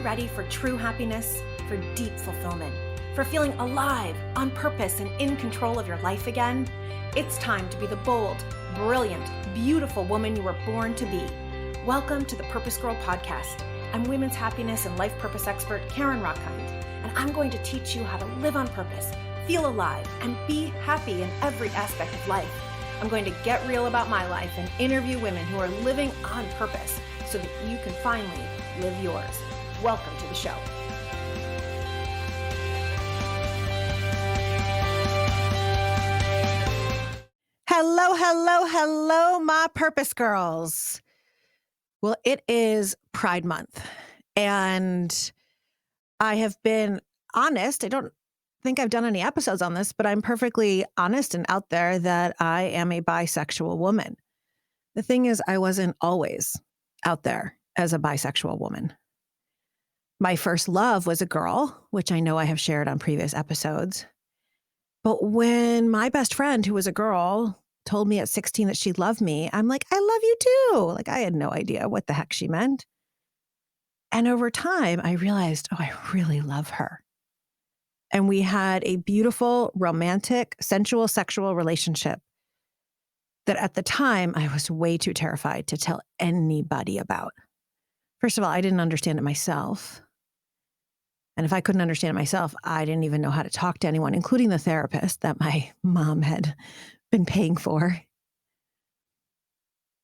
ready for true happiness, for deep fulfillment, for feeling alive, on purpose, and in control of your life again? It's time to be the bold, brilliant, beautiful woman you were born to be. Welcome to the PurposeGirl Podcast. I'm women's happiness and life purpose expert Karen Rockkind, and I'm going to teach you how to live on purpose, feel alive, and be happy in every aspect of life. I'm going to get real about my life and interview women who are living on purpose so that you can finally live yours. Welcome to the show. Hello, my Purpose Girls. Well, it is Pride Month, and I have been honest. I don't think I've done any episodes on this, but I'm perfectly honest and out there that I am a bisexual woman. The thing is, I wasn't always out there as a bisexual woman. My first love was a girl, which I know I have shared on previous episodes. But when my best friend, who was a girl, told me at 16 that she loved me, I'm like, I love you too. Like, I had no idea what the heck she meant. And over time, I realized, oh, I really love her. And we had a beautiful, romantic, sensual, sexual relationship that at the time I was way too terrified to tell anybody about. First of all, I didn't understand it myself. And if I couldn't understand it myself, I didn't even know how to talk to anyone, including the therapist that my mom had been paying for.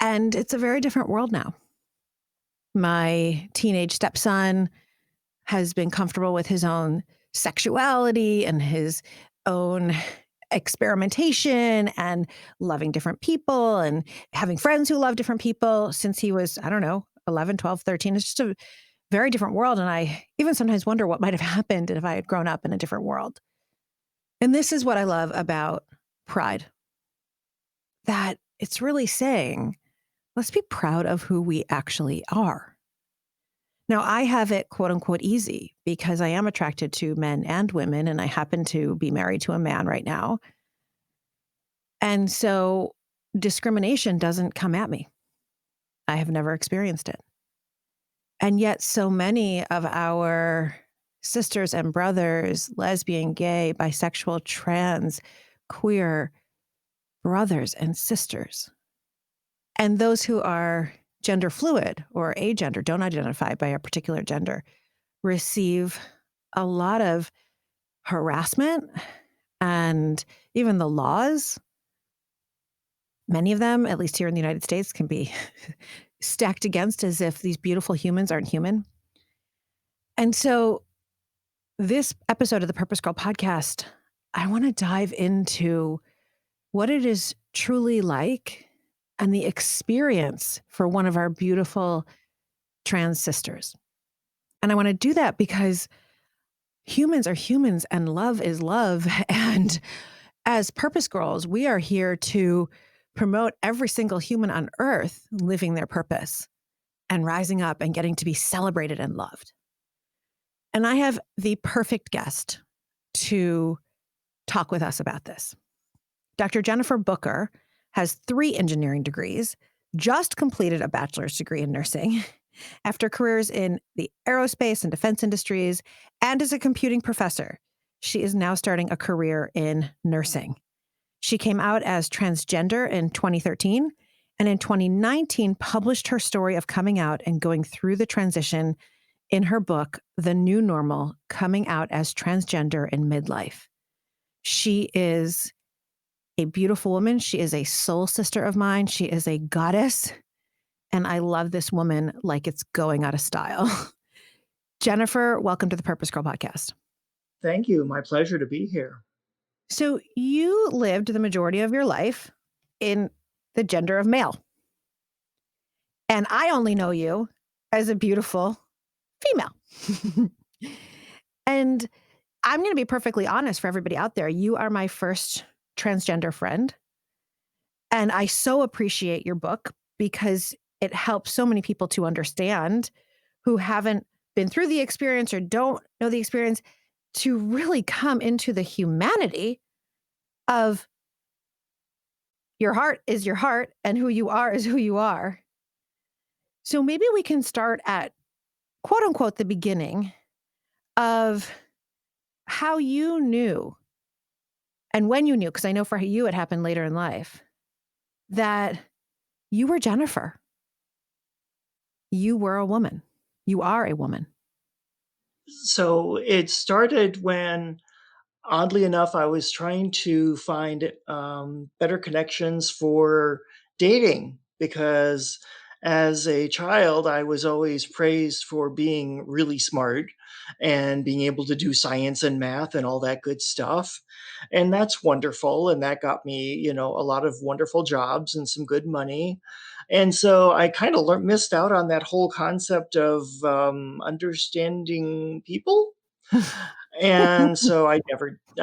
And it's a very different world now. My teenage stepson has been comfortable with his own sexuality and his own experimentation and loving different people and having friends who love different people since he was, 11, 12, 13. It's just a very different world. And I even sometimes wonder what might have happened if I had grown up in a different world. And this is what I love about Pride, that it's really saying, let's be proud of who we actually are. Now, I have it, quote unquote, easy because I am attracted to men and women, and I happen to be married to a man right now. And so discrimination doesn't come at me. I have never experienced it. And yet so many of our sisters and brothers, lesbian, gay, bisexual, trans, queer brothers and sisters, and those who are gender fluid or agender, don't identify by a particular gender, receive a lot of harassment, and even the laws, many of them, at least here in the United States, can be stacked against as if these beautiful humans aren't human. And so this episode of the Purpose Girl Podcast, I want to dive into what it is truly like and the experience for one of our beautiful trans sisters. And I want to do that because humans are humans and love is love. And as Purpose Girls, we are here to promote every single human on earth living their purpose and rising up and getting to be celebrated and loved. And I have the perfect guest to talk with us about this. Dr. Jennifer Booker has 3 engineering degrees, just completed a bachelor's degree in nursing after careers in the aerospace and defense industries, and as a computing professor. She is now starting a career in nursing. She came out as transgender in 2013, and in 2019 published her story of coming out and going through the transition in her book, The New Normal: Coming Out as Transgender in Midlife. She is a beautiful woman. She is a soul sister of mine. She is a goddess. And I love this woman like it's going out of style. Jennifer, welcome to the Purpose Girl Podcast. Thank you. My pleasure to be here. So you lived the majority of your life in the gender of male. And I only know you as a beautiful female. And I'm going to be perfectly honest for everybody out there. You are my first transgender friend. And I so appreciate your book because it helps so many people to understand who haven't been through the experience or don't know the experience, to really come into the humanity of your heart is your heart and who you are is who you are. So maybe we can start at quote unquote, the beginning of how you knew and when you knew, because I know for you it happened later in life, that you were Jennifer. You were a woman. You are a woman. So it started when, oddly enough, I was trying to find better connections for dating because as a child, I was always praised for being really smart and being able to do science and math and all that good stuff. And that's wonderful. And that got me, a lot of wonderful jobs and some good money. And so I kind of missed out on that whole concept of understanding people. And so I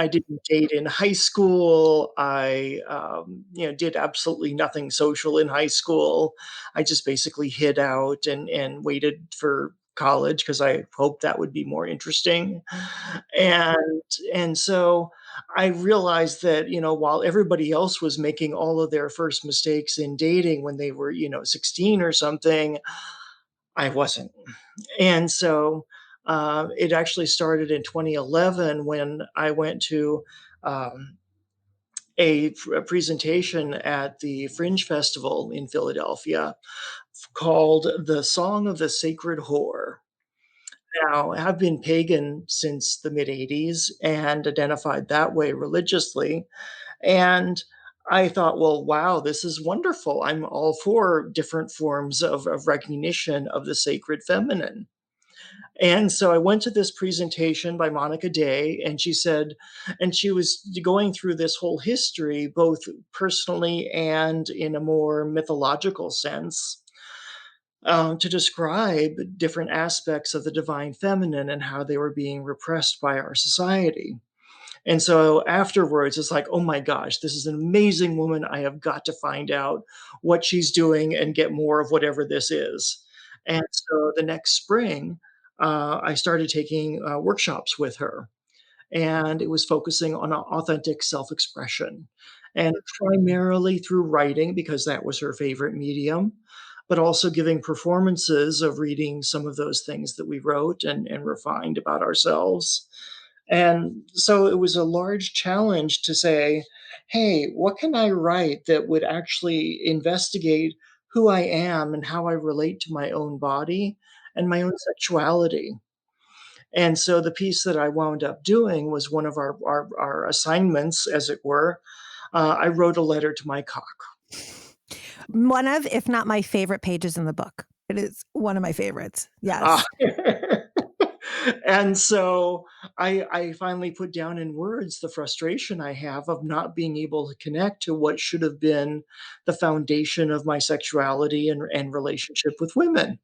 didn't date in high school. I, did absolutely nothing social in high school. I just basically hid out and waited for college because I hoped that would be more interesting. And and so I realized that, while everybody else was making all of their first mistakes in dating when they were, 16 or something, I wasn't. And so it actually started in 2011 when I went to um, a presentation at the Fringe Festival in Philadelphia called The Song of the Sacred Whore. Now, I've been pagan since the mid 80s and identified that way religiously. And I thought, well, wow, this is wonderful. I'm all for different forms of recognition of the sacred feminine. And so I went to this presentation by Monica Day, and she was going through this whole history, both personally and in a more mythological sense, to describe different aspects of the divine feminine and how they were being repressed by our society. And so afterwards, it's like, oh my gosh, this is an amazing woman. I have got to find out what she's doing and get more of whatever this is. And so the next spring, I started taking workshops with her, and it was focusing on authentic self expression and primarily through writing because that was her favorite medium, but also giving performances of reading some of those things that we wrote and refined about ourselves. And so it was a large challenge to say, hey, what can I write that would actually investigate who I am and how I relate to my own body and my own sexuality? And so the piece that I wound up doing was one of our assignments, as it were. I wrote a letter to my cock. One of, if not my favorite pages in the book. It is one of my favorites. Yes. And so I finally put down in words the frustration I have of not being able to connect to what should have been the foundation of my sexuality and relationship with women.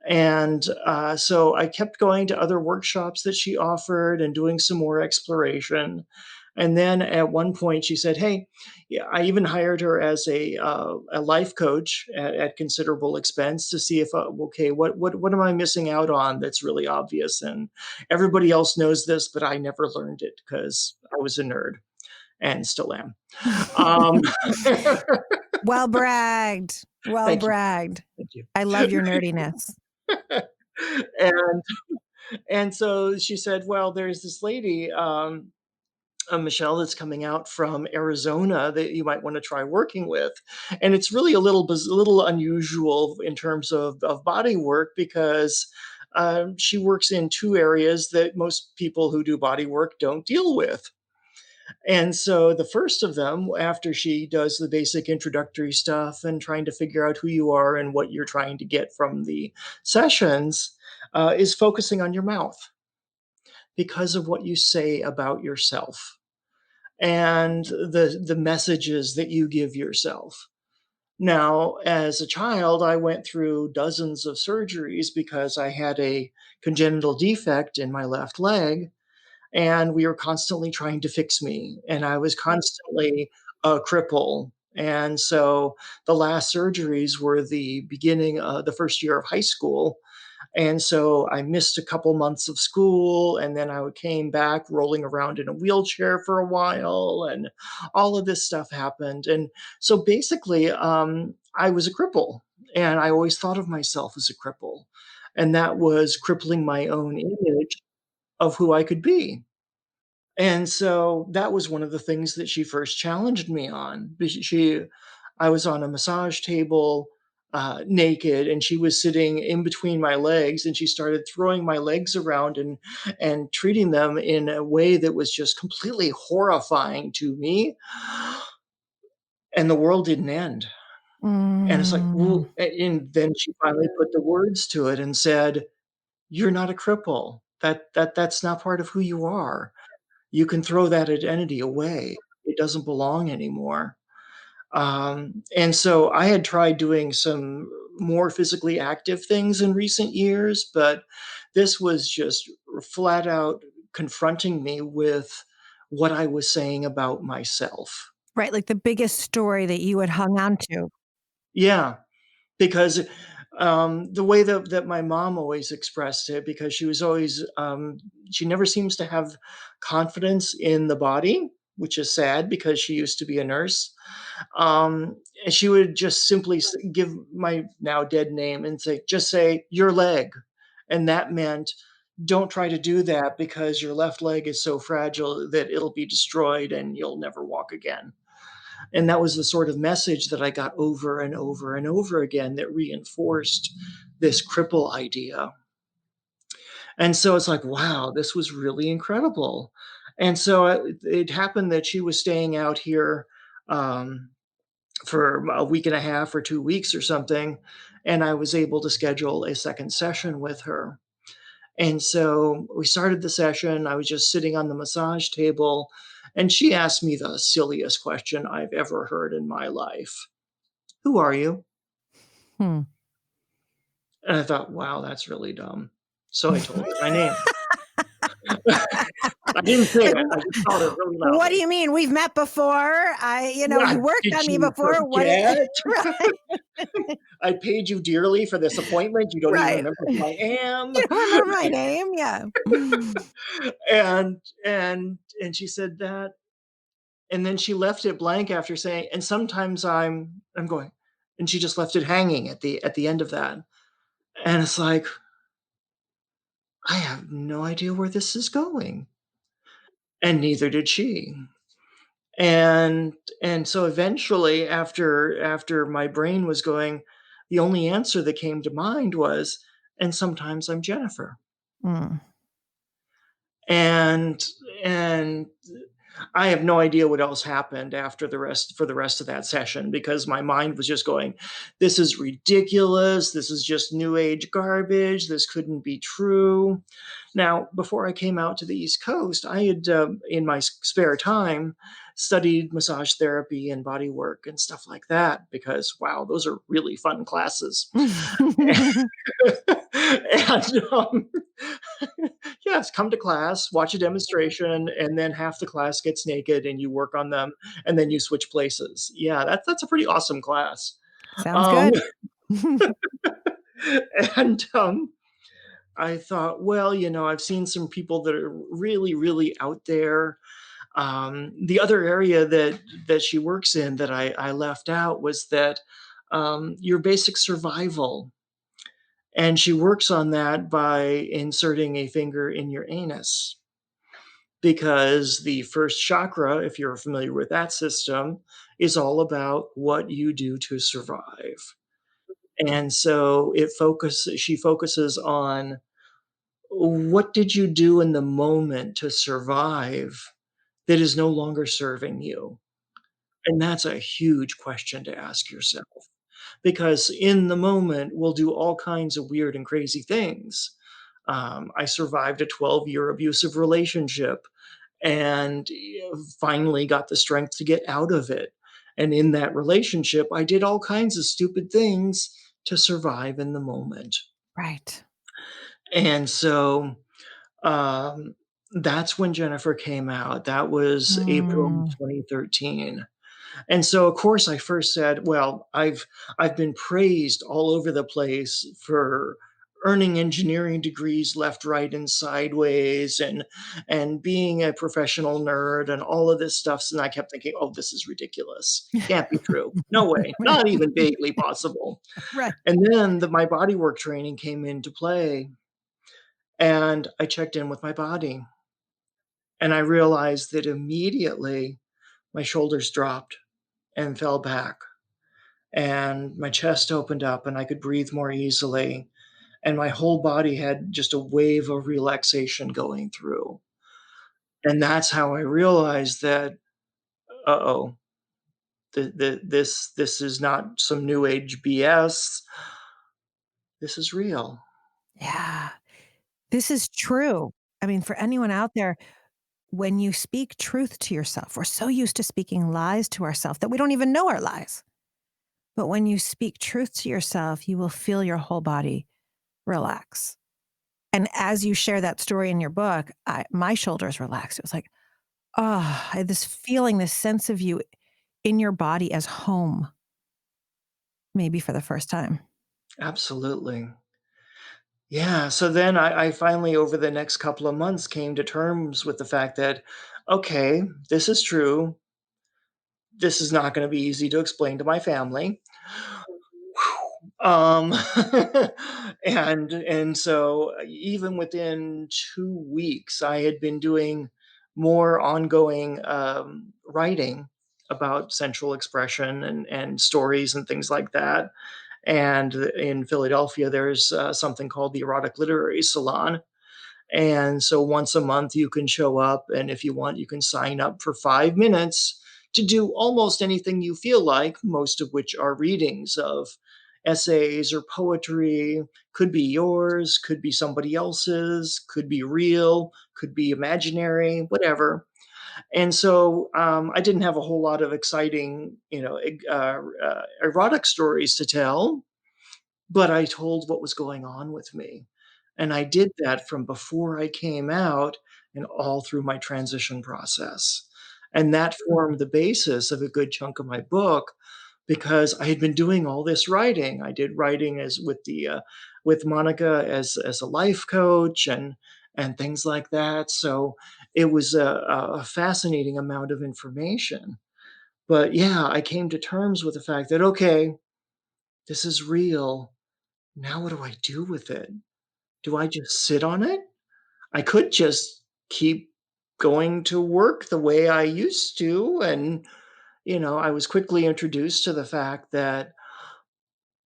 And so I kept going to other workshops that she offered and doing some more exploration. And then at one point she said, "Hey, yeah," I even hired her as a life coach at considerable expense to see if okay, what am I missing out on that's really obvious? And everybody else knows this, but I never learned it because I was a nerd and still am. Um, Well bragged. Well Thank you. bragged. Thank you. I love your nerdiness. and and so she said, "Well, there's this lady, Michelle, that's coming out from Arizona that you might want to try working with, and it's really a little unusual in terms of body work because." She works in two areas that most people who do body work don't deal with. And so the first of them, after she does the basic introductory stuff and trying to figure out who you are and what you're trying to get from the sessions, is focusing on your mouth because of what you say about yourself and the messages that you give yourself. Now, as a child, I went through dozens of surgeries because I had a congenital defect in my left leg, and we were constantly trying to fix me, and I was constantly a cripple. And so the last surgeries were the beginning of the first year of high school, and so I missed a couple months of school, and then I came back rolling around in a wheelchair for a while, and all of this stuff happened. And so basically, I was a cripple, and I always thought of myself as a cripple. and that was crippling my own image of who I could be. And so that was one of the things that she first challenged me on. I was on a massage table, naked, and she was sitting in between my legs, and she started throwing my legs around and treating them in a way that was just completely horrifying to me. And the world didn't end. And it's like, Mm. well, and then she finally put the words to it and said, "You're not a cripple. That's not part of who you are. You can throw that identity away. It doesn't belong anymore." And so I had tried doing some more physically active things in recent years, but this was just flat out confronting me with what I was saying about myself. Right, like the biggest story that you had hung on to. Yeah. Because, the way that my mom always expressed it, because she was always, she never seems to have confidence in the body, which is sad because she used to be a nurse. And she would just simply give my now dead name and say, your leg. And that meant, don't try to do that because your left leg is so fragile that it'll be destroyed and you'll never walk again. And that was the sort of message that I got over and over and over again that reinforced this cripple idea. And so it's like, wow, this was really incredible. And so it happened that she was staying out here um, for a week and a half or 2 weeks or something. And I was able to schedule a second session with her. And so we started the session. I was just sitting on the massage table, and she asked me the silliest question I've ever heard in my life. Who are you? Hmm. And I thought, wow, that's really dumb. So I told her my name. I didn't say Like, it. I just called her really what do loudly. you mean? We've met before. Yeah, You worked did on me you before. What do you, forget? right, I paid you dearly for this appointment. You don't even right. remember who I am. You don't remember my name? Yeah. And she said that, and then she left it blank after saying, and sometimes I'm going, and she just left it hanging at the end of that. And it's like, I have no idea where this is going. And neither did she. And so eventually after my brain was going, the only answer that came to mind was, and sometimes I'm Jennifer. Mm. And and I have no idea what else happened for the rest of that session, because my mind was just going, this is ridiculous. This is just new age garbage. This couldn't be true. Now, before I came out to the East Coast, I had, in my spare time, studied massage therapy and body work and stuff like that, because wow, those are really fun classes. And yes, come to class, watch a demonstration, and then half the class gets naked and you work on them, and then you switch places. Yeah, that's a pretty awesome class. Sounds Um, good. and I thought, well, I've seen some people that are really, really out there. The other area that she works in that I left out was that your basic survival. And she works on that by inserting a finger in your anus, because the first chakra, if you're familiar with that system, is all about what you do to survive. And so she focuses on, what did you do in the moment to survive that is no longer serving you? And that's a huge question to ask yourself, because in the moment, we'll do all kinds of weird and crazy things. I survived a 12-year abusive relationship and finally got the strength to get out of it. And in that relationship, I did all kinds of stupid things to survive in the moment. Right. And so um, that's when Jennifer came out. That was April Mm. 2013. And so, of course, I first said, well, I've been praised all over the place for earning engineering degrees left, right, and sideways, and being a professional nerd and all of this stuff. And I kept thinking, oh, this is ridiculous. Can't be true. No way. Not even vaguely possible. Right. And then my bodywork training came into play, and I checked in with my body. And I realized that immediately my shoulders dropped and fell back, and my chest opened up, and I could breathe more easily. And my whole body had just a wave of relaxation going through. And that's how I realized that, uh-oh, this is not some new age BS. This is real. Yeah. This is true. I mean, for anyone out there, when you speak truth to yourself, we're so used to speaking lies to ourselves that we don't even know our lies. But when you speak truth to yourself, you will feel your whole body relax. And as you share that story in your book, my shoulders relaxed. It was like, oh, I had this feeling, this sense of you in your body as home, maybe for the first time. Absolutely. Yeah, so then I finally, over the next couple of months, came to terms with the fact that, okay, this is true. This is not gonna be easy to explain to my family. Um, and so even within 2 weeks, I had been doing more ongoing, writing about sensual expression and stories and things like that. And in Philadelphia, there's, something called the Erotic Literary Salon, and so once a month, you can show up, and if you want, you can sign up for 5 minutes to do almost anything you feel like, most of which are readings of essays or poetry. Could be yours, could be somebody else's, could be real, could be imaginary, whatever. And so I didn't have a whole lot of exciting, erotic stories to tell, but I told what was going on with me. And I did that from before I came out and all through my transition process. And that formed the basis of a good chunk of my book, because I had been doing all this writing. I did writing as with Monica as a life coach and things like that. So it was a fascinating amount of information. But yeah, I came to terms with the fact that, okay, this is real. Now what do I do with it? Do I just sit on it? I could just keep going to work the way I used to, and, I was quickly introduced to the fact that,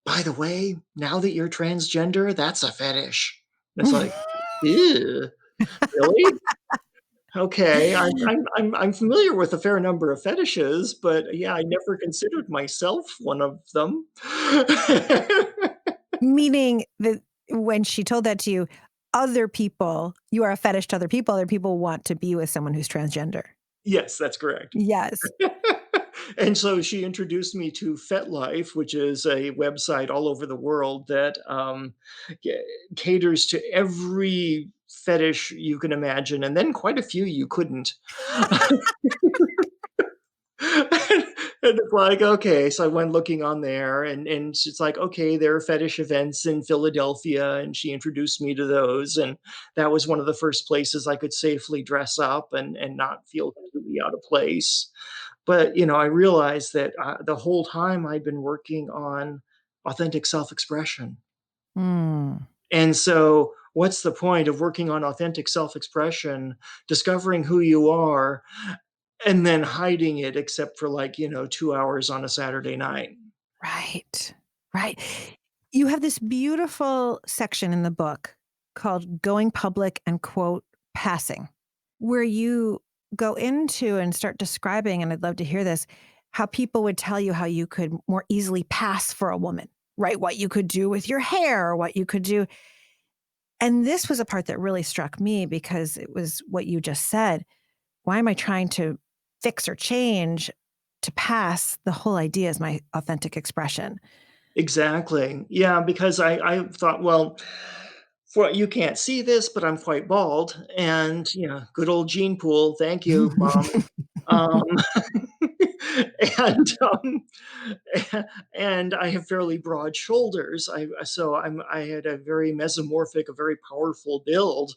"By the way, now that you're transgender, that's a fetish." It's like, "Ew, really? Okay." I'm familiar with a fair number of fetishes, but, yeah, I never considered myself one of them. Meaning that when she told that to you, you are a fetish to other people want to be with someone who's transgender. Yes, that's correct. Yes. And so she introduced me to FetLife, which is a website all over the world that ca- caters to every fetish you can imagine, and then quite a few you couldn't. And it's like, okay, so I went looking on there, and it's like, okay, there are fetish events in Philadelphia, and she introduced me to those, and that was one of the first places I could safely dress up and not feel completely out of place. But, I realized that, the whole time I'd been working on authentic self-expression. Mm, And so, what's the point of working on authentic self-expression, discovering who you are, and then hiding it except for, like, 2 hours on a Saturday night? right. Right. You have this beautiful section in the book called Going Public and quote passing, where you go into and start describing, and I'd love to hear this, how people would tell you how you could more easily pass for a woman, right? What you could do with your hair, or what you could do. And this was a part that really struck me because it was what you just said. Why am I trying to fix or change to pass? The whole idea is my authentic expression. Exactly. Yeah, because I thought, well, for you can't see this, but I'm quite bald, and, good old gene pool, thank you, mom. Um, and and I have fairly broad shoulders. I had a very mesomorphic, a very powerful build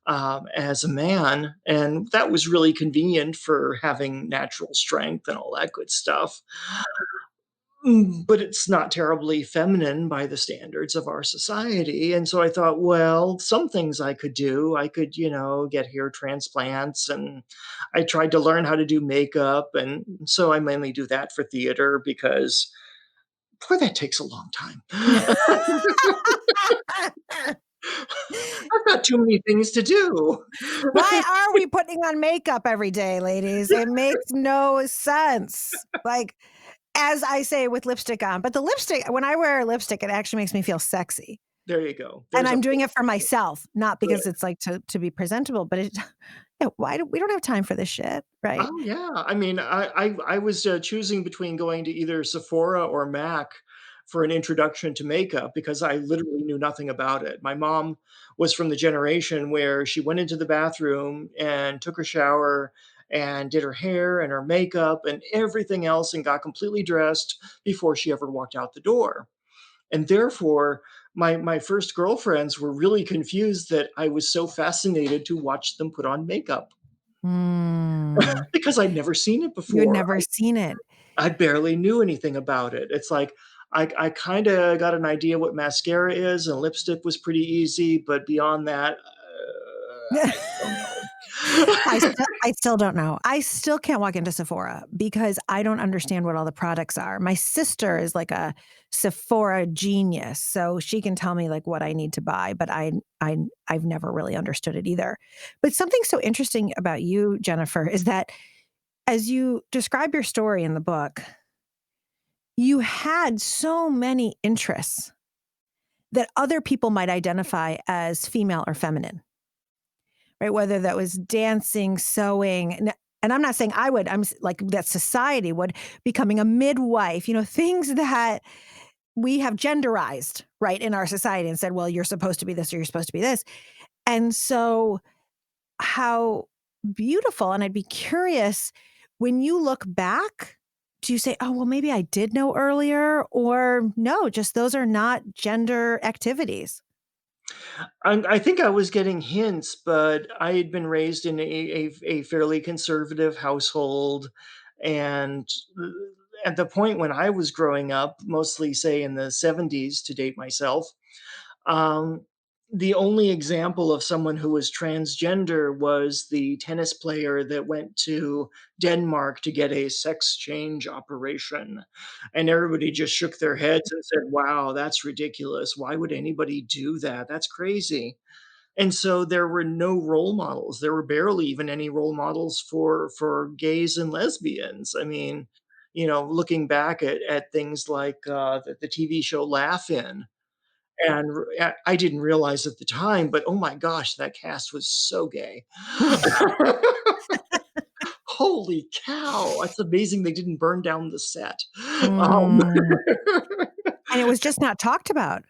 as a man, and that was really convenient for having natural strength and all that good stuff. But it's not terribly feminine by the standards of our society. And so I thought, well, some things I could do. I could, get hair transplants, and I tried to learn how to do makeup. And so I mainly do that for theater because, boy, that takes a long time. I've got too many things to do. Why are we putting on makeup every day, ladies? It makes no sense. Like, as I say with lipstick on, but the lipstick, when I wear lipstick, it actually makes me feel sexy. There you go. And There's I'm a doing it for myself, not because Good. it's like to be presentable, but we don't have time for this shit, right? Oh, yeah. I mean, I was, choosing between going to either Sephora or MAC for an introduction to makeup because I literally knew nothing about it. My mom was from the generation where she went into the bathroom and took a shower and did her hair and her makeup and everything else and got completely dressed before she ever walked out the door. And therefore, my first girlfriends were really confused that I was so fascinated to watch them put on makeup. Mm. Because I'd never seen it You had before. never seen it. I barely knew anything about it. It's like I kinda got an idea what mascara is, and lipstick was pretty easy, but beyond that, I don't know. I still don't know. I still can't walk into Sephora because I don't understand what all the products are. My sister is like a Sephora genius, so she can tell me like what I need to buy, but I've never really understood it either. But something so interesting about you, Jennifer, is that as you describe your story in the book, you had so many interests that other people might identify as female or feminine. Right? Whether that was dancing, sewing, and I'm not saying I would, like that society would, becoming a midwife, things that we have genderized, right, in our society and said, well, you're supposed to be this or you're supposed to be this. And so how beautiful. And I'd be curious, when you look back, do you say, oh, well, maybe I did know earlier, or no, just those are not gender activities? I think I was getting hints, but I had been raised in a fairly conservative household, and at the point when I was growing up, mostly say in the '70s, to date myself, um, the only example of someone who was transgender was the tennis player that went to Denmark to get a sex change operation. And everybody just shook their heads and said, wow, that's ridiculous. Why would anybody do that? That's crazy. And so there were no role models. There were barely even any role models for gays and lesbians. I mean, looking back at things like the TV show Laugh In, and I didn't realize at the time, but oh my gosh, that cast was so gay. Holy cow! It's amazing they didn't burn down the set. Mm. And it was just not talked about.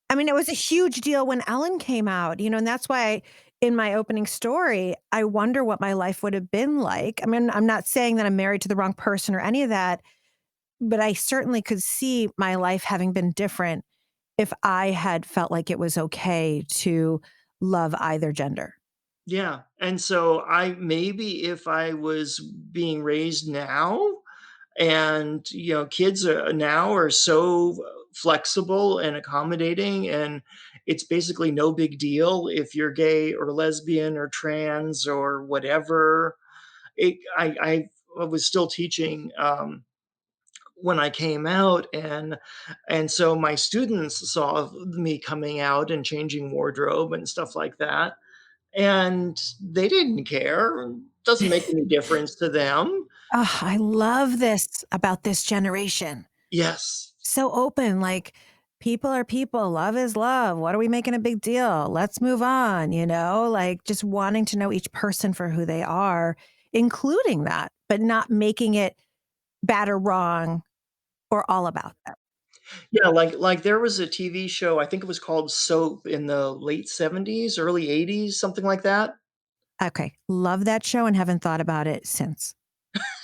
I mean, it was a huge deal when Ellen came out, and that's why in my opening story, I wonder what my life would have been like. I mean, I'm not saying that I'm married to the wrong person or any of that, but I certainly could see my life having been different if I had felt like it was okay to love either gender. Yeah, and so maybe if I was being raised now, and kids now are so flexible and accommodating, and it's basically no big deal if you're gay or lesbian or trans or whatever. I was still teaching when I came out, and so my students saw me coming out and changing wardrobe and stuff like that, and they didn't care. Doesn't make any difference to them. Oh, I love this about this generation. Yes. So open, like people are people, love is love. What are we making a big deal? Let's move on, like just wanting to know each person for who they are, including that, but not making it bad or wrong or all about that. Yeah, like there was a TV show, I think it was called Soap, in the late '70s, early '80s, something like that. Okay. Love that show and haven't thought about it since.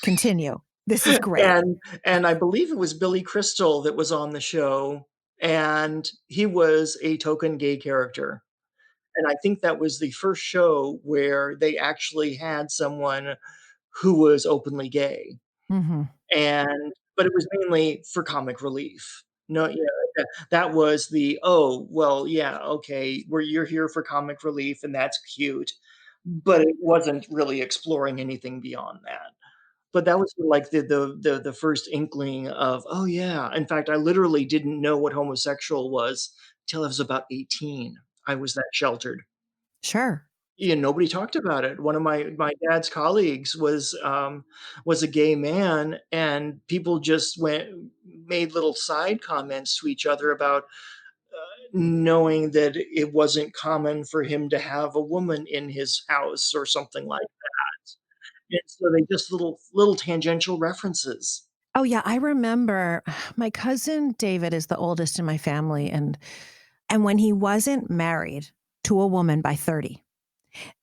Continue. This is great. And I believe it was Billy Crystal that was on the show, and he was a token gay character. And I think that was the first show where they actually had someone who was openly gay. Mhm. But it was mainly for comic relief. No, yeah, that was the, "Oh, well, yeah, okay, you're here for comic relief, and that's cute," but it wasn't really exploring anything beyond that. But that was like the first inkling of, "Oh, yeah." In fact, I literally didn't know what homosexual was till I was about 18. I was that sheltered. Sure. Yeah, nobody talked about it. One of my dad's colleagues was a gay man, and people just made little side comments to each other about, knowing that it wasn't common for him to have a woman in his house or something like that. And so they just little tangential references. Oh, yeah, I remember my cousin David is the oldest in my family, and when he wasn't married to a woman by 30,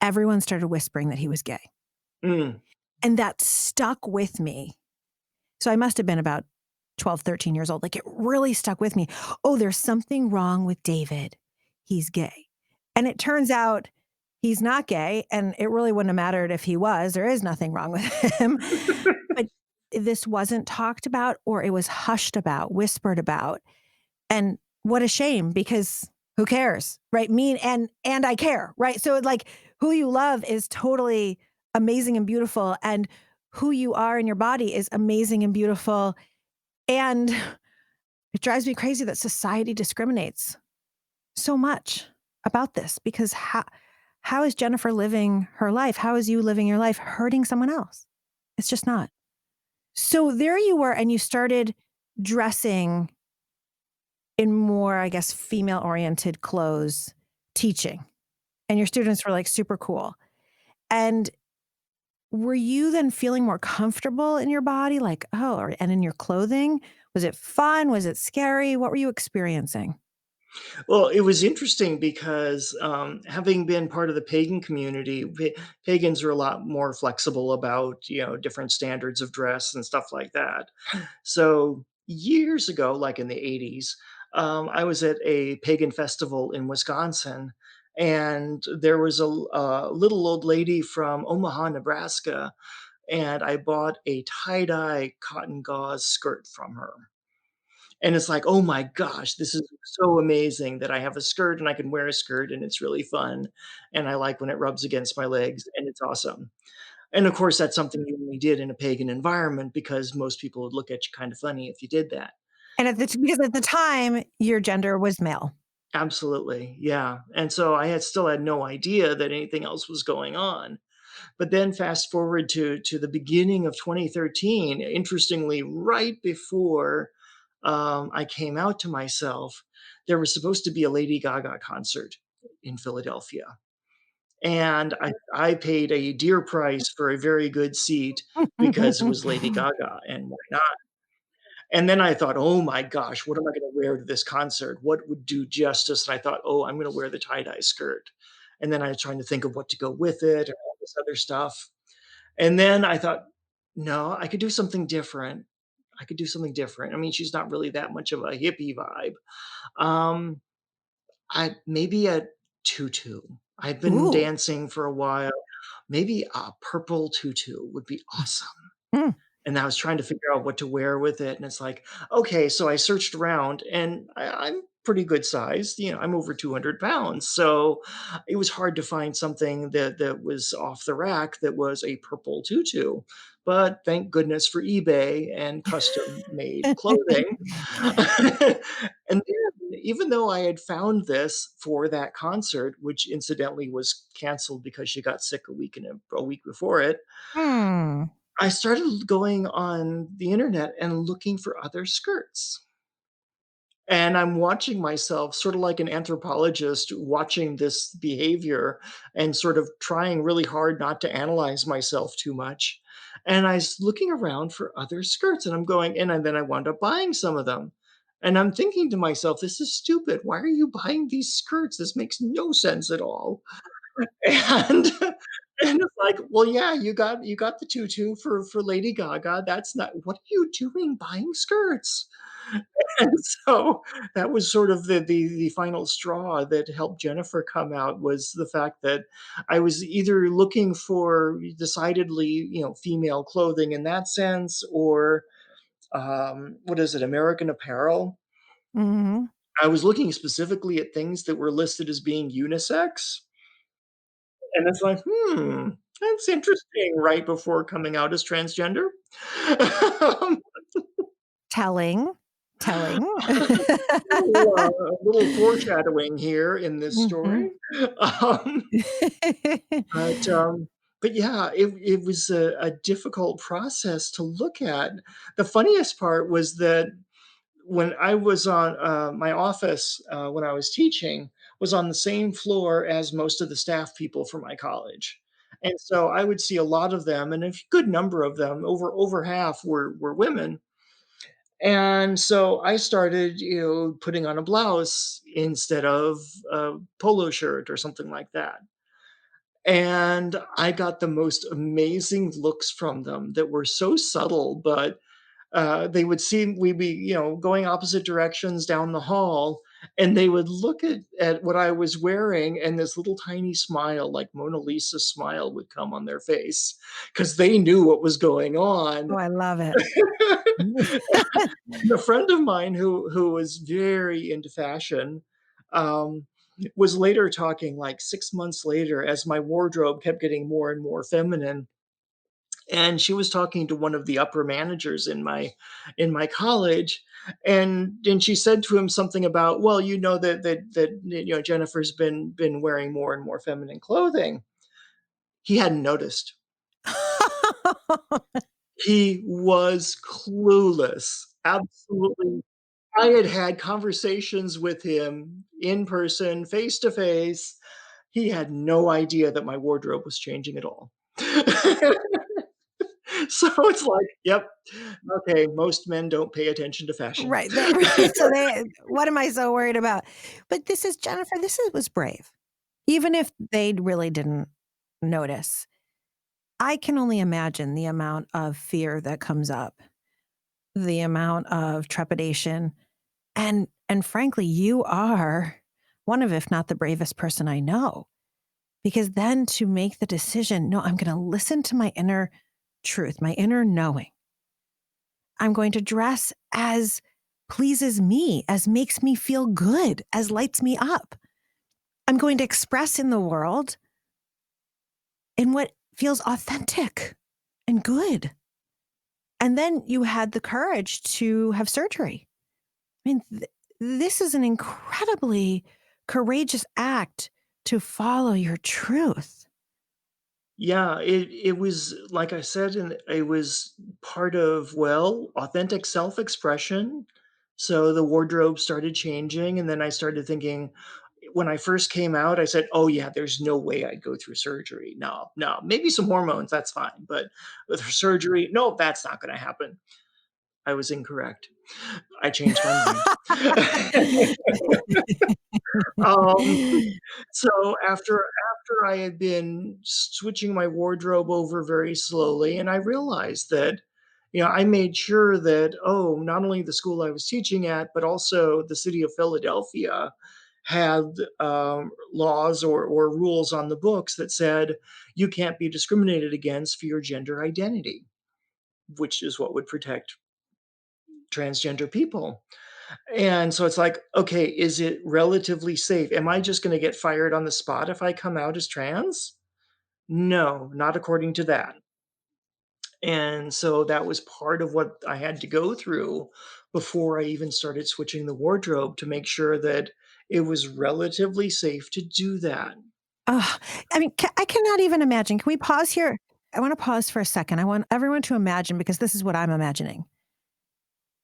everyone started whispering that he was gay, Mm. and that stuck with me. So I must have been about 12, 13 years old. Like, it really stuck with me. Oh, there's something wrong with David. He's gay. And it turns out he's not gay, and it really wouldn't have mattered if he was. There is nothing wrong with him. But this wasn't talked about, or it was hushed about, whispered about. And what a shame, because who cares, right? Me and I care, right? So like, who you love is totally amazing and beautiful, and who you are in your body is amazing and beautiful. And it drives me crazy that society discriminates so much about this, because how is Jennifer living her life? How is you living your life hurting someone else? It's just not. So there you were, and you started dressing in more, I guess, female-oriented clothes, teaching, and your students were, like, super cool. And were you then feeling more comfortable in your body? Like, oh, and in your clothing? Was it fun? Was it scary? What were you experiencing? Well, it was interesting because, having been part of the pagan community, pagans are a lot more flexible about, different standards of dress and stuff like that. So, years ago, like in the '80s, I was at a pagan festival in Wisconsin, and there was a little old lady from Omaha, Nebraska, and I bought a tie-dye cotton gauze skirt from her. And it's like, "Oh my gosh, this is so amazing that I have a skirt and I can wear a skirt and it's really fun, and I like when it rubs against my legs, and it's awesome." And of course, that's something you only did in a pagan environment because most people would look at you kind of funny if you did that. And because at the time, your gender was male. Absolutely, yeah. And so I still had no idea that anything else was going on. But then fast forward to the beginning of 2013, interestingly, right before, I came out to myself, there was supposed to be a Lady Gaga concert in Philadelphia, and I paid a dear price for a very good seat because it was Lady Gaga, and why not? And then I thought, "Oh my gosh, what am I gonna wear to this concert? What would do justice?" And I thought, "Oh, I'm gonna wear the tie-dye skirt." And then I was trying to think of what to go with it and all this other stuff. And then I thought, "No, I could do something different. I could do something different." I mean, she's not really that much of a hippie vibe. Um, I maybe a tutu. I've been Ooh. dancing for a while. Maybe a purple tutu would be awesome. Mm. And I was trying to figure out what to wear with it, and it's like, okay, so I searched around, and I'm pretty good sized, I'm over 200 pounds, so it was hard to find something that was off the rack that was a purple tutu, but thank goodness for eBay and custom-made clothing. And then, even though I had found this for that concert, which incidentally was canceled because she got sick a week before it, Hmm. I started going on the internet and looking for other skirts. And I'm watching myself sort of like an anthropologist watching this behavior and sort of trying really hard not to analyze myself too much. And I was looking around for other skirts and I'm going, and then I wound up buying some of them. And I'm thinking to myself, this is stupid. Why are you buying these skirts? This makes no sense at all. And And it's like, well, yeah, you got the tutu for Lady Gaga. That's not what are you doing buying skirts? And so that was sort of the final straw that helped Jennifer come out was the fact that I was either looking for decidedly, female clothing in that sense, or what is it, American Apparel. Hmm. I was looking specifically at things that were listed as being unisex. And it's like, that's interesting right before coming out as transgender. Um, Telling, telling. a little foreshadowing here in this Mhm. story. Um, but, um, but yeah, it was a difficult process to look at. The funniest part was that when I was on my office when I was teaching was on the same floor as most of the staff people for my college. And so I would see a lot of them, and a good number of them, over half were women. And so I started, putting on a blouse instead of a polo shirt or something like that. And I got the most amazing looks from them that were so subtle, but they would see we'd be, going opposite directions down the hall, and they would look at what I was wearing, and this little tiny smile, like Mona Lisa smile, would come on their face because they knew what was going on. Oh, I love it. And a friend of mine who was very into fashion, um, was later talking like 6 months later as my wardrobe kept getting more and more feminine. And she was talking to one of the upper managers in my college, and she said to him something about, well, that Jennifer's been wearing more and more feminine clothing. He hadn't noticed. He was clueless. Absolutely. I had had conversations with him in person, face to face. He had no idea that my wardrobe was changing at all. So it's like, yep, okay, most men don't pay attention to fashion. Right. Right. So what am I so worried about? But this is Jennifer, was brave. Even if they really didn't notice. I can only imagine the amount of fear that comes up, the amount of trepidation. And frankly, you are one of, if not the bravest person I know. Because then to make the decision, no, I'm going to listen to my inner truth, my inner knowing. I'm going to dress as pleases me, as makes me feel good, as lights me up. I'm going to express in the world in what feels authentic and good. And then you had the courage to have surgery. I mean, this is an incredibly courageous act to follow your truth. Yeah, it was like I said, and it was part of, well, authentic self-expression. So the wardrobe started changing, and then I started thinking, when I first came out, I said, "Oh yeah, there's no way I'd go through surgery. No, no, maybe some hormones, that's fine, but with surgery, no, that's not going to happen." I was incorrect. I changed my mind. Um, so after I had been switching my wardrobe over very slowly, and I realized that, I made sure that, oh, not only the school I was teaching at, but also the city of Philadelphia had laws or rules on the books that said you can't be discriminated against for your gender identity, which is what would protect transgender people. And so it's like, okay, is it relatively safe? Am I just going to get fired on the spot if I come out as trans? No, not according to that. And so that was part of what I had to go through before I even started switching the wardrobe to make sure that it was relatively safe to do that. Oh, I mean, I cannot even imagine. Can we pause here? I want to pause for a second. I want everyone to imagine, because this is what I'm imagining.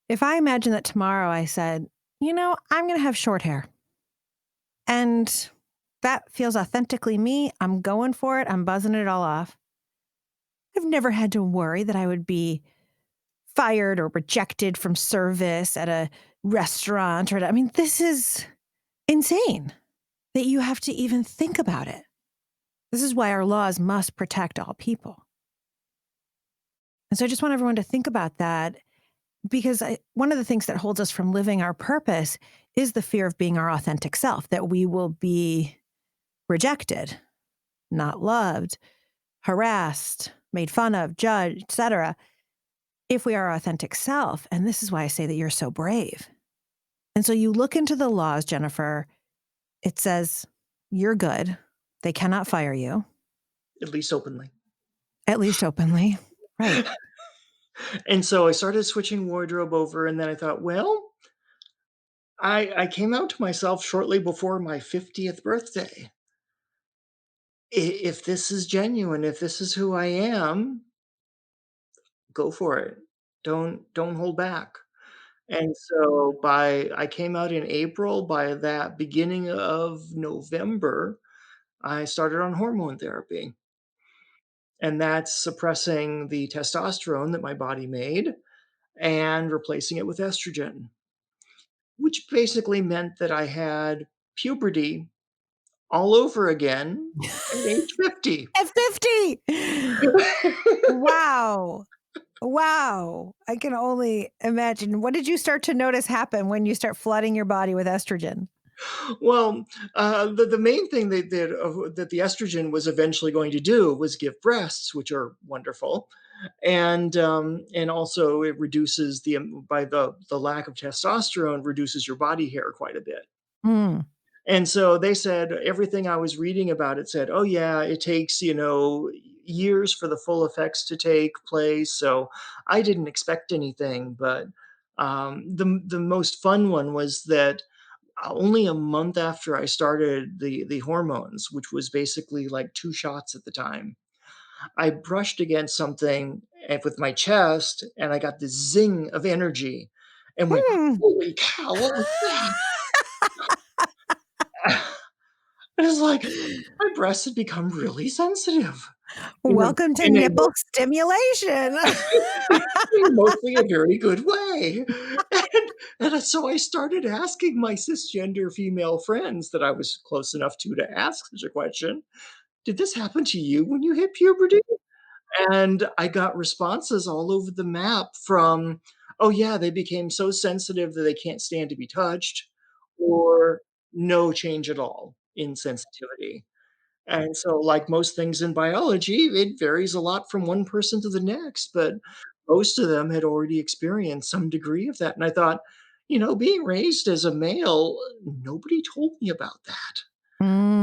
If I imagine that tomorrow I said, I'm going to have short hair, and that feels authentically me. I'm going for it. I'm buzzing it all off. I've never had to worry that I would be fired or rejected from service at a restaurant. I mean, this is insane that you have to even think about it. This is why our laws must protect all people. And so I just want everyone to think about that, because one of the things that holds us from living our purpose is the fear of being our authentic self, that we will be rejected, not loved, harassed, made fun of, judged, etc., if we are our authentic self. And this is why I say that you're so brave. And so you look into the laws, Jennifer, it says you're good. They cannot fire you. At least openly. At least openly. Right. And so I started switching wardrobe over, and then I thought, well, I came out to myself shortly before my 50th birthday. If this is genuine, if this is who I am, go for it. Don't hold back. And so I came out in April. By that beginning of November, I started on hormone therapy. And that's suppressing the testosterone that my body made and replacing it with estrogen, which basically meant that I had puberty all over again at age 50. At 50. Wow. Wow. I can only imagine. What did you start to notice happen when you start flooding your body with estrogen? Well, the main thing that the estrogen was eventually going to do was give breasts, which are wonderful, and also it reduces by the lack of testosterone reduces your body hair quite a bit. Mm. And so they said everything I was reading about it said, oh yeah, it takes years for the full effects to take place. So I didn't expect anything, but the most fun one was that only a month after I started the hormones, which was basically like 2 shots at the time, I brushed against something with my chest, and I got this zing of energy and went, Hmm. "Holy cow, what was that?" It was like my breasts had become really sensitive Welcome to in a nipple stimulation. mostly a very good way. And so I started asking my cisgender female friends that I was close enough to ask such a question, "Did this happen to you when you hit puberty?" And I got responses all over the map from, "Oh, yeah, they became so sensitive that they can't stand to be touched," or "No change at all in sensitivity." And so, like most things in biology, it varies a lot from one person to the next, but most of them had already experienced some degree of that, and I thought, being raised as a male, nobody told me about that.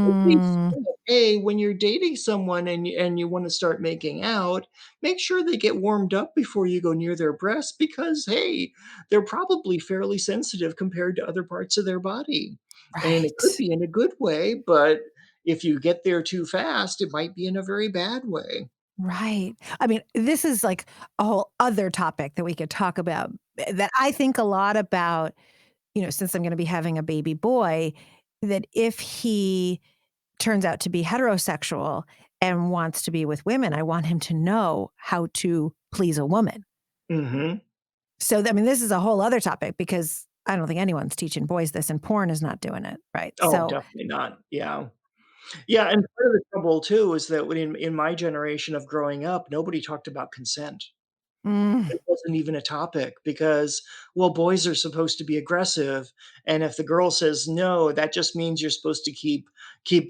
Nobody Mm, said, "Hey, when you're dating someone and you wanna start making out, make sure they get warmed up before you go near their breasts because, hey, they're probably fairly sensitive compared to other parts of their body." And it could right. be in a good way, but if you get there too fast, it might be in a very bad way. Right. I mean, this is like a whole other topic that we could talk about, that I think a lot about, since I'm going to be having a baby boy, that if he turns out to be heterosexual and wants to be with women, I want him to know how to please a woman. Mhm. So, I mean, this is a whole other topic because I don't think anyone's teaching boys this, and porn is not doing it. Right. Oh, So, definitely not. Yeah. Yeah, and part of the trouble too is that when in my generation of growing up, nobody talked about consent. mm, It wasn't even a topic because, well, boys are supposed to be aggressive, and if the girl says no, that just means you're supposed to keep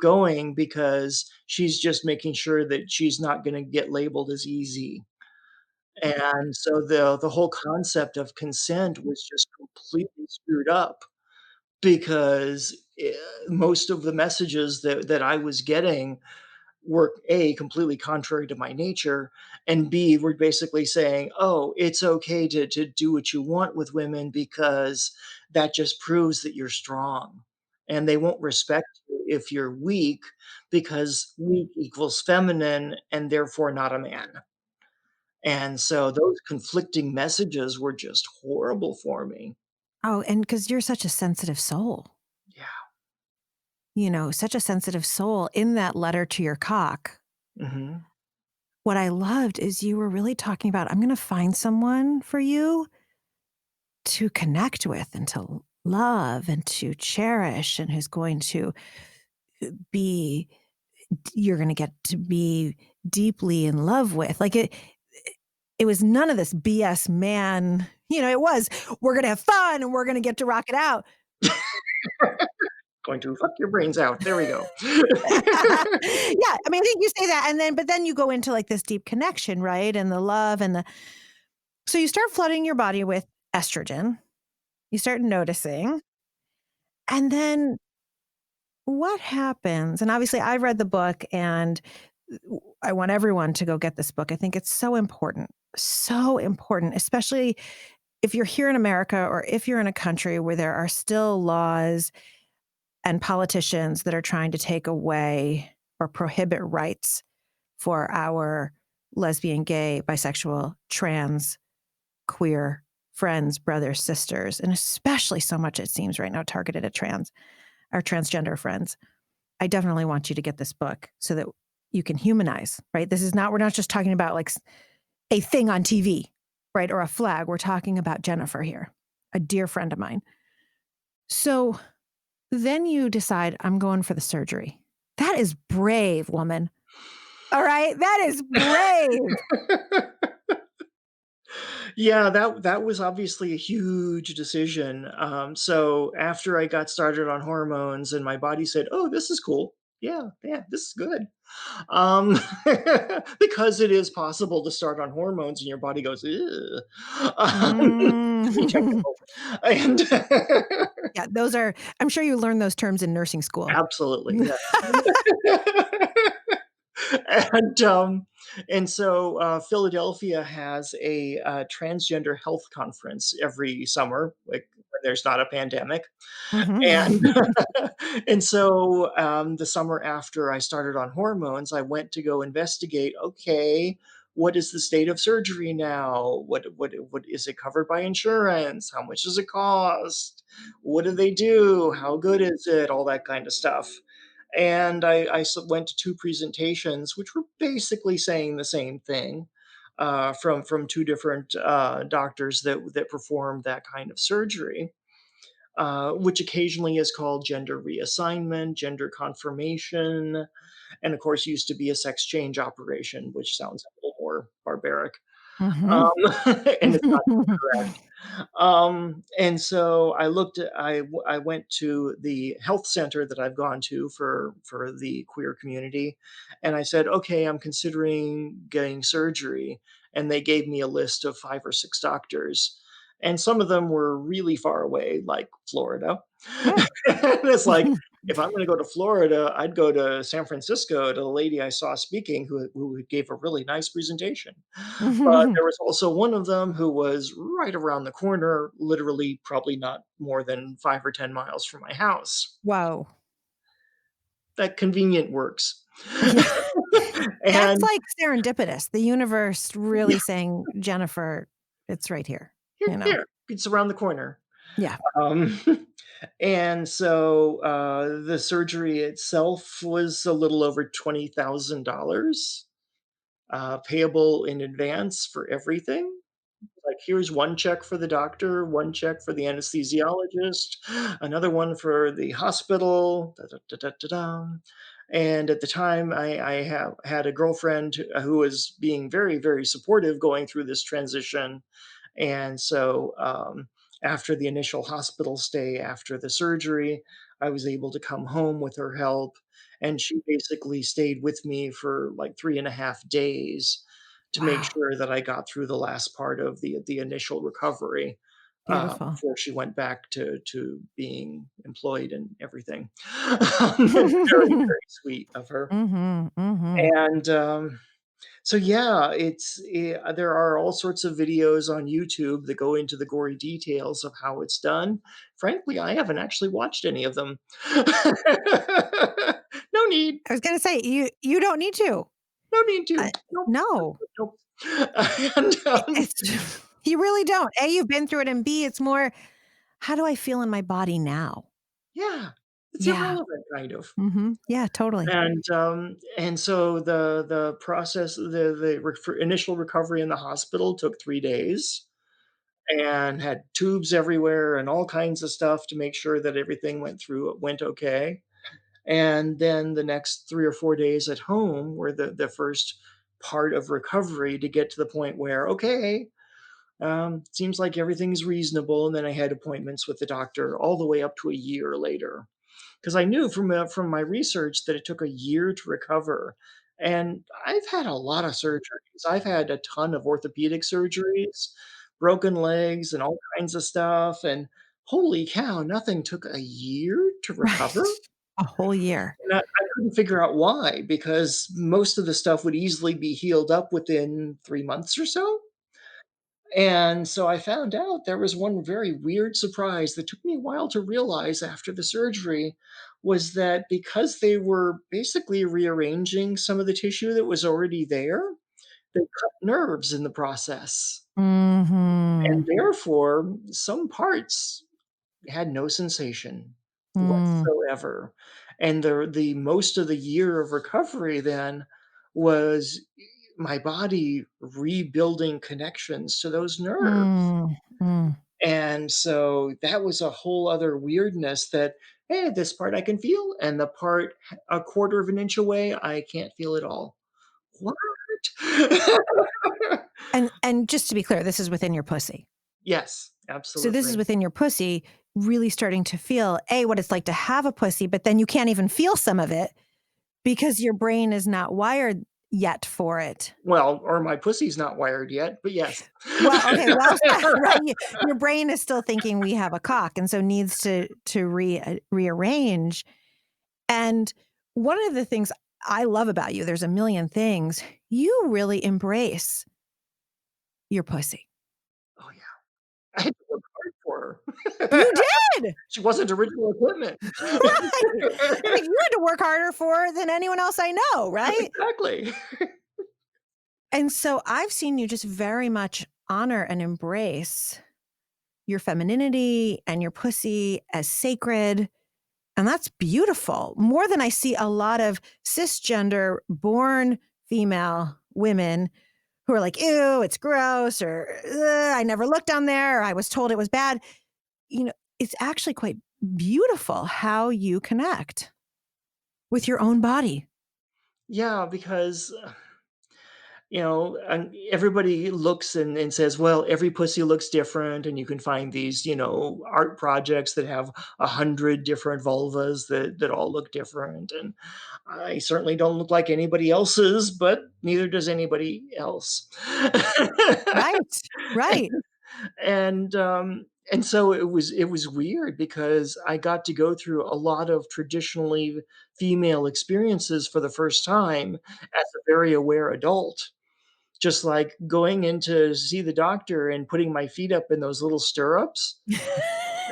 going because she's just making sure that she's not gonna get labeled as easy. And so the whole concept of consent was just completely screwed up because, most of the messages that I was getting were A, completely contrary to my nature, and B, were basically saying, "Oh, it's okay to do what you want with women because that just proves that you're strong, and they won't respect you if you're weak because weak equals feminine and therefore not a man." And so those conflicting messages were just horrible for me. oh, and because you're such a sensitive soul, Yeah. such a sensitive soul in that letter to your cock. Mhm. What I loved is you were really talking about, I'm going to find someone for you to connect with and to love and to cherish, and who's going to be you're going to get to be deeply in love with. Like it was none of this BS man. It was, we're going to have fun and we're going to get to rock it out. Going to fuck your brains out. There we go. Yeah. I mean, I think you say that. But then you go into like this deep connection, right? And the love so you start flooding your body with estrogen. You start noticing. And then what happens? And obviously I read the book and I want everyone to go get this book. I think it's so important, especially if you're here in America or if you're in a country where there are still laws and politicians that are trying to take away or prohibit rights for our lesbian, gay, bisexual, trans, queer friends, brothers, sisters, and especially so much, it seems right now, targeted at our transgender friends. I definitely want you to get this book so that you can humanize, right? We're not just talking about like a thing on TV, right? Or a flag. We're talking about Jennifer here, a dear friend of mine. So then you decide, I'm going for the surgery. That is brave, woman. All right? That is brave. Yeah, that was obviously a huge decision. So after I got started on hormones and my body said, "Oh, this is cool. Yeah, this is good." Um, because it is possible to start on hormones and your body goes, "Ew." To be Mm. technical. And Yeah, I'm sure you learned those terms in nursing school. absolutely, yeah. And so Philadelphia has a transgender health conference every summer, like when there's not a pandemic. And Mhm. and so the summer after I started on hormones, I went to go investigate. Okay, what is the state of surgery now? What is it covered by insurance? How much does it cost? What do they do? How good is it? All that kind of stuff. And went to two presentations, which were basically saying the same thing, from two different doctors that performed that kind of surgery, which occasionally is called gender reassignment, gender confirmation, and of course used to be a sex change operation, which sounds a little more barbaric. Mhm. Um, and it's not correct. And so I went to the health center that I've gone to for the queer community, and I said, "Okay, I'm considering getting surgery." And they gave me a list of 5 or 6 doctors, and some of them were really far away, like Florida. And it's like, if I'm gonna go to Florida, I'd go to San Francisco to the lady I saw speaking who gave a really nice presentation. But there was also one of them who was right around the corner, literally probably not more than 5 or 10 miles from my house. Whoa. That convenient works. Yeah. That's And like serendipitous. The universe yeah, really saying, Jennifer, it's right here, here, it's around the corner. Yeah. Um, and so, the surgery itself was a little over $20,000, payable in advance for everything. Like, here's one check for the doctor, one check for the anesthesiologist, another one for the hospital, da, da, da, da, da, da. And at the time, I have had a girlfriend who was being very, very supportive going through this transition. And so, after the initial hospital stay, after the surgery, I was able to come home with her help. And she basically stayed with me for like 3.5 days to make Wow. sure that I got through the last part of the initial recovery, Beautiful. before she went back to being employed and everything. Very, very sweet of her. Mhm. Mhm. And so yeah, there are all sorts of videos on YouTube that go into the gory details of how it's done. Frankly, I haven't actually watched any of them. No need. I was gonna say, you don't need to. No need to. I Nope. No. Nope. And, It's you really don't. A, you've been through it, and B, it's more, how do I feel in my body now? yeah, it's Yeah. irrelevant, kind of. Yeah, totally. And so the process, initial recovery in the hospital took 3 days, and had tubes everywhere and all kinds of stuff to make sure that everything went okay. And then the next 3 or 4 days at home were the first part of recovery to get to the point where, okay, seems like everything's reasonable. And then I had appointments with the doctor all the way up to a year later. Because I knew from my research that it took a year to recover. And I've had a lot of surgeries. I've had a ton of orthopedic surgeries, broken legs, and all kinds of stuff. And holy cow, nothing took a year to Right. recover. A whole year. And I couldn't figure out why, because most of the stuff would easily be healed up within 3 months or so. And so I found out there was one very weird surprise that took me a while to realize after the surgery was that because they were basically rearranging some of the tissue that was already there, they cut nerves in the process. And Mhm. therefore, some parts had no sensation Mm. whatsoever. And the most of the year of recovery then was my body rebuilding connections to those nerves. Mm. Mm. And so that was a whole other weirdness that, hey, this part I can feel, and the part a quarter of an inch away, I can't feel at all. What? And just to be clear, this is within your pussy. Yes, So this is absolutely. within your pussy really starting to feel, A, what it's like to have a pussy, but then you can't even feel some of it because your brain is not wired yet for it. Well, or my pussy's not wired yet, but yes. Well, okay, well, yeah, right. Your brain is still thinking we have a cock, and so needs to rearrange. And one of the things I love about you, there's a million things, you really embrace your pussy. Oh, yeah. I had to work hard for You her. did! She wasn't original equipment. Right. I mean, you had to work harder for it than anyone else I know, right? Exactly. And so I've seen you just very much honor and embrace your femininity and your pussy as sacred. And that's beautiful. More than I see a lot of cisgender born female women who are like, ew, it's gross, or I never looked down there, or I was told it was bad. You know, it's actually quite beautiful how you connect with your own body. Yeah, because and everybody looks and says, well, every pussy looks different. And you can find these, art projects that have 100 different vulvas that all look different. And I certainly don't look like anybody else's, but neither does anybody else. Right. Right. And so it was weird because I got to go through a lot of traditionally female experiences for the first time as a very aware adult, just like going in to see the doctor and putting my feet up in those little stirrups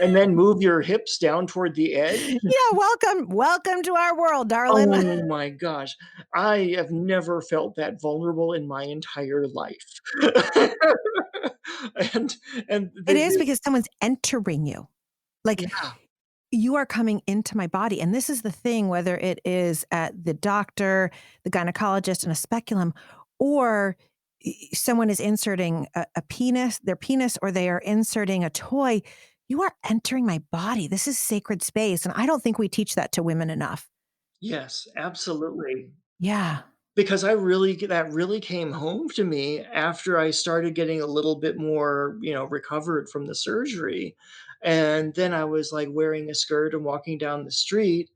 and then move your hips down toward the edge. Yeah, welcome to our world, darling. Oh my gosh. I have never felt that vulnerable in my entire life. And and It the is the because someone's entering you. Like, yeah, you are coming into my body. And this is the thing, whether it is at the doctor, the gynecologist, and a speculum, or someone is inserting a penis, their penis, or they are inserting a toy, you are entering my body. This is sacred space. And I don't think we teach that to women enough. yes, absolutely. Yeah. Because that really came home to me after I started getting a little bit more, recovered from the surgery. And then I was like wearing a skirt and walking down the street,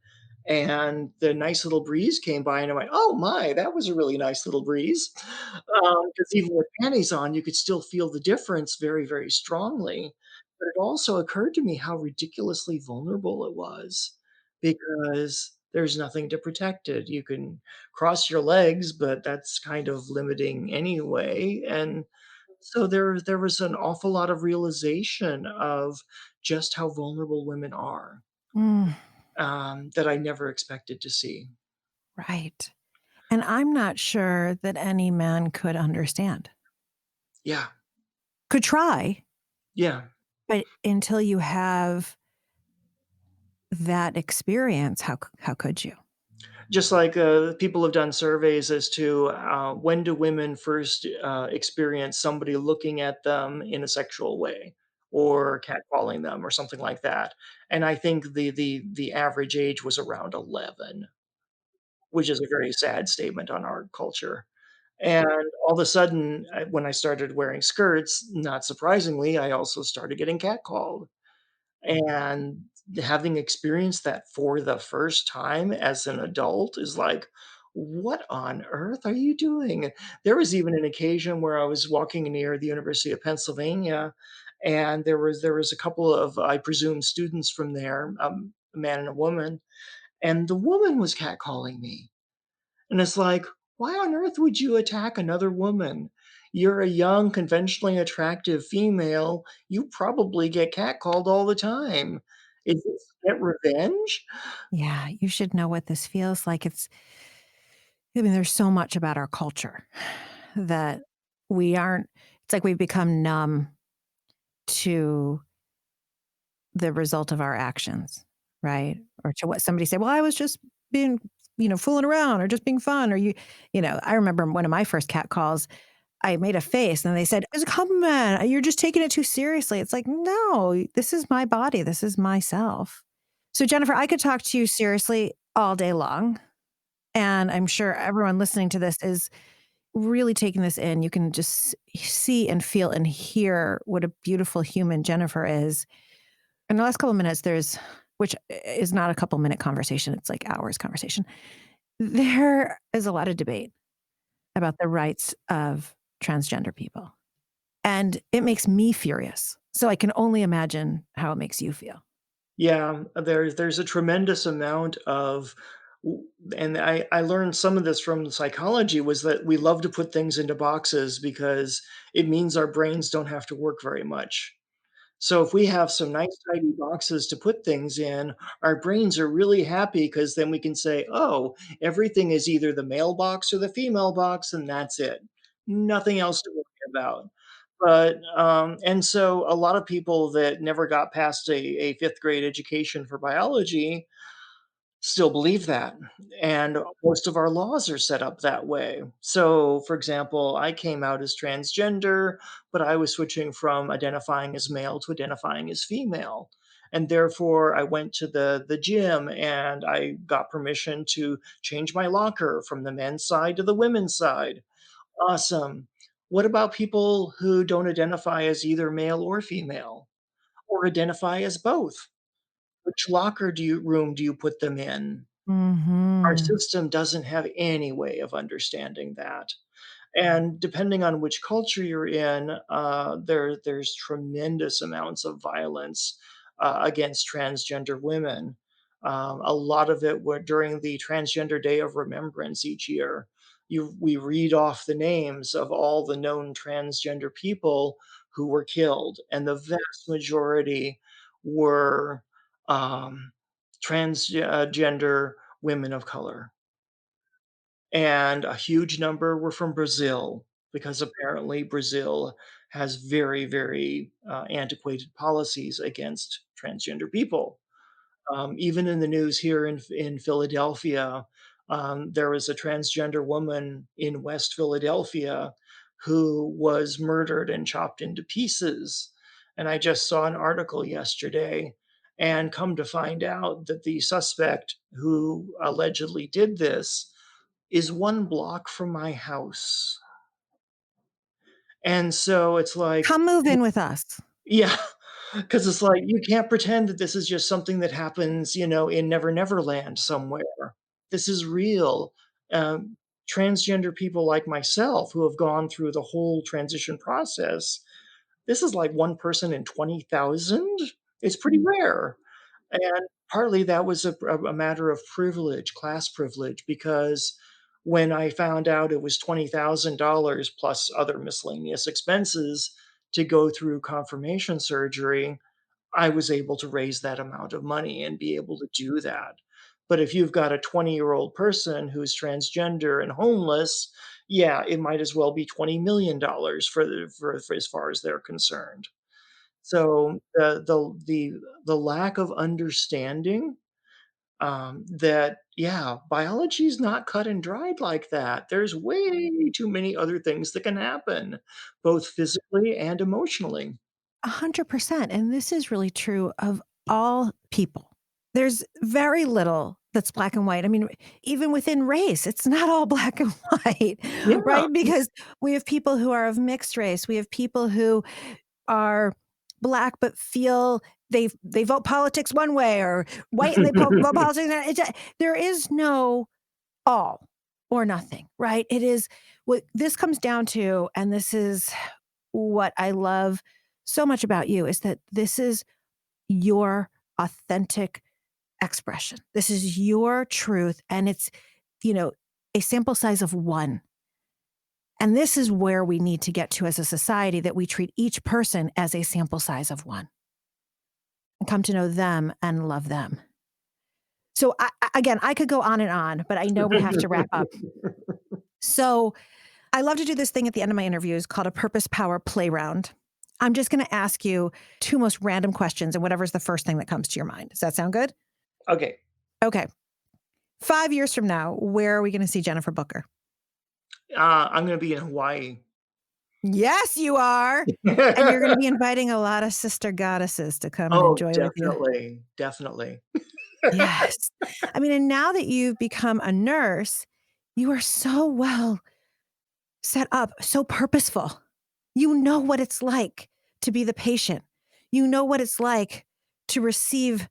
and the nice little breeze came by, and I went, "Oh my, that was a really nice little breeze." Because even with panties on, you could still feel the difference very, very strongly. But it also occurred to me how ridiculously vulnerable it was because there's nothing to protect it. You can cross your legs, but that's kind of limiting anyway. And so there was an awful lot of realization of just how vulnerable women are, Mm, that I never expected to see. right. And I'm not sure that any man could understand. Yeah, Could try, yeah. but until you have that experience, how could you? Just like people have done surveys as to when do women first experience somebody looking at them in a sexual way, or catcalling them or something like that. And I think the average age was around 11, which is a very sad statement on our culture. And all of a sudden, when I started wearing skirts, not surprisingly, I also started getting catcalled. And having experienced that for the first time as an adult is like, "What on earth are you doing?" There was even an occasion where I was walking near the University of Pennsylvania, and there was a couple of, I presume, students from there, a man and a woman, and the woman was catcalling me. And it's like, why on earth would you attack another woman? You're a young, conventionally attractive female. You probably get catcalled all the time. Is this to get revenge? Yeah, you should know what this feels like. I mean, there's so much about our culture that we aren't, it's like we've become numb to the result of our actions, right? Or to what somebody said, well, I was just being, fooling around or just being fun. Or I remember one of my first cat calls, I made a face and they said, it's a compliment. You're just taking it too seriously. It's like, no, this is my body. This is myself. So, Jennifer, I could talk to you seriously all day long. And I'm sure everyone listening to this is really taking this in. You can just see and feel and hear what a beautiful human Jennifer is. In the last couple of minutes, which is not a couple minute conversation, it's like hours conversation. There is a lot of debate about the rights of transgender people. And it makes me furious. So I can only imagine how it makes you feel. Yeah, there's a tremendous amount of and I learned some of this from psychology, was that we love to put things into boxes because it means our brains don't have to work very much. So if we have some nice tidy boxes to put things in, our brains are really happy because then we can say, "Oh, everything is either the male box or the female box, and that's it. Nothing else to worry about." And so a lot of people that never got past a 5th grade education for biology still believe that, and most of our laws are set up that way. So, for example, I came out as transgender, but I was switching from identifying as male to identifying as female, and therefore, I went to the gym, and I got permission to change my locker from the men's side to the women's side. Awesome. What about people who don't identify as either male or female, or identify as both? Which locker room do you put them in? Our Hmm. system doesn't have any way of understanding that. And depending on which culture you're in, there's tremendous amounts of violence against transgender women. A lot of it were during the Transgender Day of Remembrance each year. We read off the names of all the known transgender people who were killed, and the vast majority were transgender women of color, and a huge number were from Brazil, because apparently Brazil has very, very, antiquated policies against transgender people. Even in the news here in Philadelphia, there was a transgender woman in West Philadelphia who was murdered and chopped into pieces, and I just saw an article yesterday, and come to find out that the suspect who allegedly did this is 1 block from my house. And so it's like, Come move in with us. yeah, because it's like, you can't pretend that this is just something that happens, in Never Never Land somewhere. This is real. Um, Transgender people like myself who have gone through the whole transition process, this is like 1 person in 20,000. It's pretty rare. And partly that was a matter of privilege, class privilege, because when I found out it was $20,000 plus other miscellaneous expenses to go through confirmation surgery, I was able to raise that amount of money and be able to do that. But if you've got a 20-year-old person who's transgender and homeless, yeah, it might as well be $20 million for as far as they're concerned. So the lack of understanding, that, yeah, biology is not cut and dried like that. There's way too many other things that can happen, both physically and emotionally. 100%. And this is really true of all people. There's very little that's black and white. I mean, even within race, it's not all black and white, Yeah. right? Because we have people who are of mixed race. We have people who are black but feel they vote politics one way, or white and they vote politics. There is no all or nothing, right? It is what this comes down to, and this is what I love so much about you, is that this is your authentic expression. This is your truth, and it's, a sample size of one. And this is where we need to get to as a society, that we treat each person as a sample size of one and come to know them and love them. So I could go on and on, but I know we have to wrap up. So I love to do this thing at the end of my interviews called a Purpose Power Play Round. I'm just going to ask you 2 most random questions, and whatever's the first thing that comes to your mind. Does that sound good? Okay. Okay. 5 years from now, where are we going to see Jennifer Booker? I'm going to be in Hawaii. Yes, you are. And you're going to be inviting a lot of sister goddesses to come and enjoy with you. Definitely. Yes. I mean, and now that you've become a nurse, you are so well set up, so purposeful. You know what it's like to be the patient. You know what it's like to receive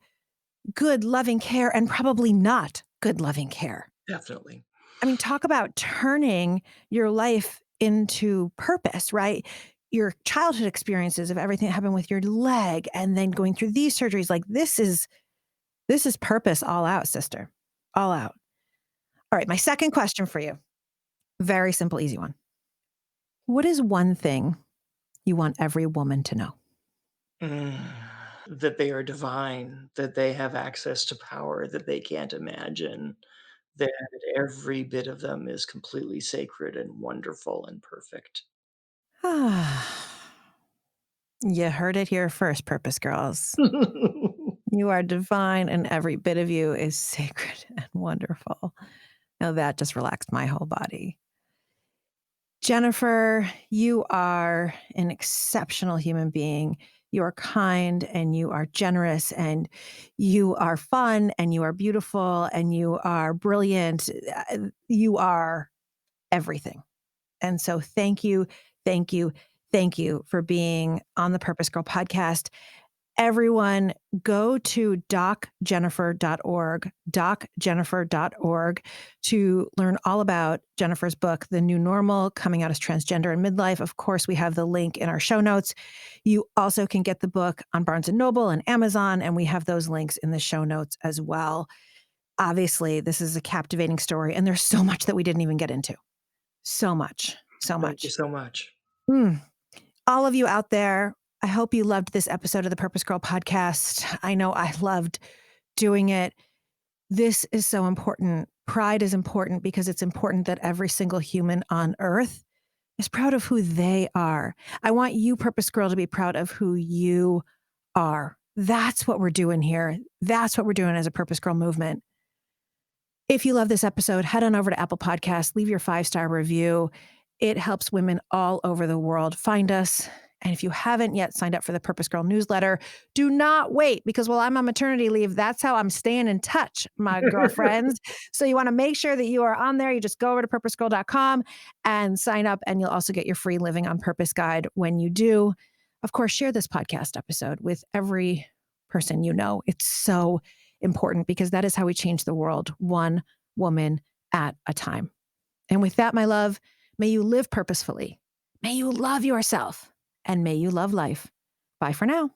good, loving care, and probably not good, loving care. Definitely. I mean, talk about turning your life into purpose, right? Your childhood experiences of everything that happened with your leg, and then going through these surgeries. Like, this is purpose all out, sister. All out. All right. My second question for you. Very simple, easy one. What is one thing you want every woman to know? That they are divine, that they have access to power that they can't imagine, that every bit of them is completely sacred and wonderful and perfect. You heard it here first, Purpose Girls. You are divine, and every bit of you is sacred and wonderful. Now that just relaxed my whole body. Jennifer, you are an exceptional human being. You are kind, and you are generous, and you are fun, and you are beautiful, and you are brilliant. You are everything. And so thank you, thank you, thank you for being on the Purpose Girl podcast. Everyone, go to docjennifer.org to learn all about Jennifer's book, The New Normal, Coming Out as Transgender and Midlife. Of course, we have the link in our show notes. You also can get the book on Barnes & Noble and Amazon, and we have those links in the show notes as well. Obviously, this is a captivating story, and there's so much that we didn't even get into. So much, so much. Thank you so much. All of you out there, I hope you loved this episode of the Purpose Girl podcast. I know I loved doing it. This is so important. Pride is important because it's important that every single human on earth is proud of who they are. I want you, Purpose Girl, to be proud of who you are. That's what we're doing here. That's what we're doing as a Purpose Girl movement. If you love this episode, head on over to Apple Podcasts, leave your 5-star review. It helps women all over the world find us. And if you haven't yet signed up for the Purpose Girl newsletter, do not wait, because while I'm on maternity leave, that's how I'm staying in touch, my girlfriends. So you want to make sure that you are on there. You just go over to purposegirl.com and sign up, and you'll also get your free Living on Purpose guide when you do. Of course, share this podcast episode with every person you know. It's so important, because that is how we change the world, one woman at a time. And with that, my love, may you live purposefully. May you love yourself. And may you love life. Bye for now.